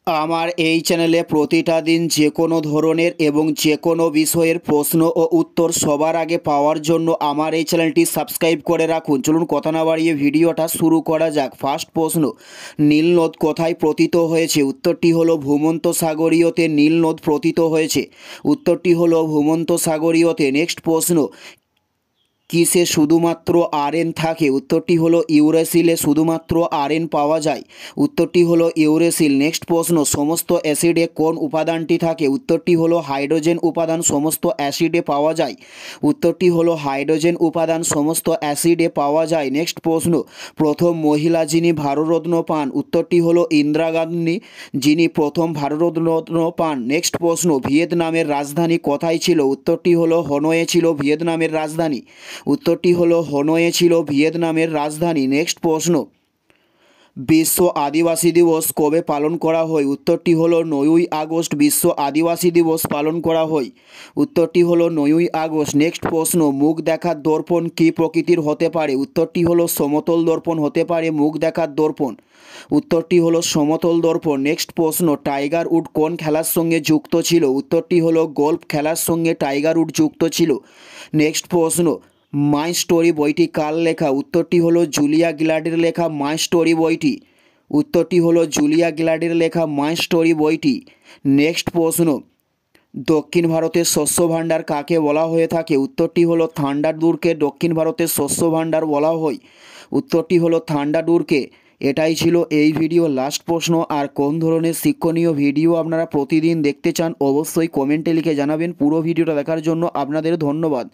আমার এই চ্যানেলে প্রতিটা দিন যে কোনো ধরনের এবং যে কোনো বিষয়ের প্রশ্ন ও উত্তর সবার আগে পাওয়ার জন্য আমার এই চ্যানেলটি সাবস্ক্রাইব করে রাখুন। চলুন কথা না বাড়িয়ে ভিডিওটা শুরু করা যাক। ফার্স্ট প্রশ্ন, নীল নদ কোথায় পতিত হয়েছে? উত্তরটি হলো ভূমধ্যসাগরীয়তে নীল নদ পতিত হয়েছে। উত্তরটি হলো ভূমধ্যসাগরীয়তে। নেক্সট প্রশ্ন, কিসে শুধুমাত্র আরএন থাকে? উত্তরটি হলো ইউরেসিলে শুধুমাত্র আরএন পাওয়া যায়। উত্তরটি হলো ইউরেসিল। নেক্সট প্রশ্ন, সমস্ত অ্যাসিডে কোন উপাদানটি থাকে? উত্তরটি হলো হাইড্রোজেন উপাদান সমস্ত অ্যাসিডে পাওয়া যায়। উত্তরটি হলো হাইড্রোজেন উপাদান সমস্ত অ্যাসিডে পাওয়া যায়। নেক্সট প্রশ্ন, প্রথম মহিলা যিনি ভারতরত্ন পান? উত্তরটি হলো ইন্দিরা গান্ধী, যিনি প্রথম ভারতরত্ন পান। নেক্সট প্রশ্ন, ভিয়েতনামের রাজধানী কোথায় ছিল? উত্তরটি হলো হনয়ে ছিল ভিয়েতনামের রাজধানী। উত্তরটি হলো হনয়ে ছিল ভিয়েতনামের রাজধানী। নেক্সট প্রশ্ন, বিশ্ব আদিবাসী দিবস কবে পালন করা হয়? উত্তরটি হলো 9ই আগস্ট বিশ্ব আদিবাসী দিবস পালন করা হয়। উত্তরটি হলো 9ই আগস্ট। নেক্সট প্রশ্ন, মুখ দেখার দর্পণ কী প্রকৃতির হতে পারে? উত্তরটি হলো সমতল দর্পণ হতে পারে মুখ দেখার দর্পণ। উত্তরটি হলো সমতল দর্পণ। নেক্সট প্রশ্ন, টাইগার উড কোন খেলার সঙ্গে যুক্ত ছিল? উত্তরটি হলো গল্ফ খেলার সঙ্গে টাইগার উড যুক্ত ছিল। নেক্সট প্রশ্ন, মাই স্টোরি বইটি কার লেখা? উত্তরটি হলো জুলিয়া গিলার্ডের লেখা মাই স্টোরি বইটি। উত্তরটি হলো জুলিয়া গিলার্ডের লেখা মাই স্টোরি বইটি। নেক্সট প্রশ্ন, দক্ষিণ ভারতের শস্য ভাণ্ডার কাকে বলা হয়ে থাকে? উত্তরটি হলো থান্ডারদুরকে দক্ষিণ ভারতের শস্য ভাণ্ডার বলা হয়। উত্তরটি হলো থান্ডারদুরকে। এটাই ছিল এই ভিডিও লাস্ট প্রশ্ন। আর কোন ধরনের শিক্ষণীয় ভিডিও আপনারা প্রতিদিন দেখতে চান অবশ্যই কমেন্টে লিখে জানাবেন। পুরো ভিডিওটা দেখার জন্য আপনাদের ধন্যবাদ।